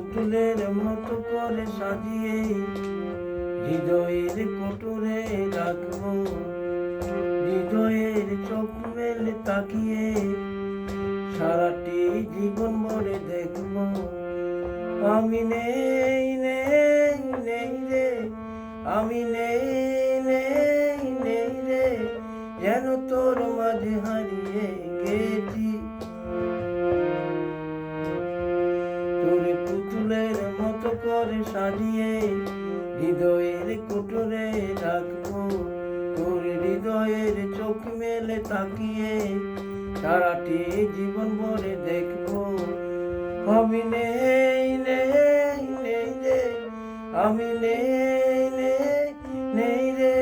পুতুলের মতো করে সাজিয়ে হৃদয়ের কোটরে রাখবো, হৃদয়ের চোখ মেলে তাকিয়ে সারাটি জীবন ভরে দেখবো। আমি নেই নেই নেই রে, আমি নেই নেই নেই রে, যেন তোর মাঝে হারিয়ে গেছি। তোর পুতুলের মতো করে সাজিয়ে হৃদয়ের কোটরে রাখবো, তোর হৃদয়ের চোখ মেলে তাকিয়ে সারাটি জীবন ভরে দেখবো। আমি নেই নেই নেই রে, আমি নেই নেই নেই রে,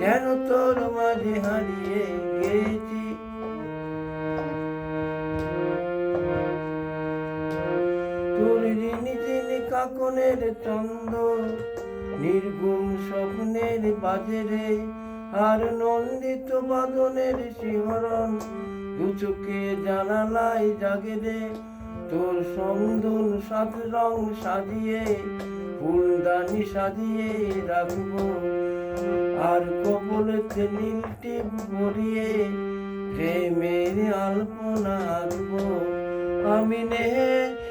যেন তোর মাঝে হারিয়ে গেছি। তোর ঋণী যিনি কাকনের চন্দ, নির্গুণ স্বপ্নের বাজেরে, আর নন্দিত বাদনের শিহরণ দু চোখে জানালায় জাগে রে। তোর সন্দুল সাত রং সাজিয়ে ফুলদানি সাজিয়ে রাখবো, আর কপালেতে নীল টিপ ভরিয়ে প্রেমের আলপনা আঁকবো। আমি নেই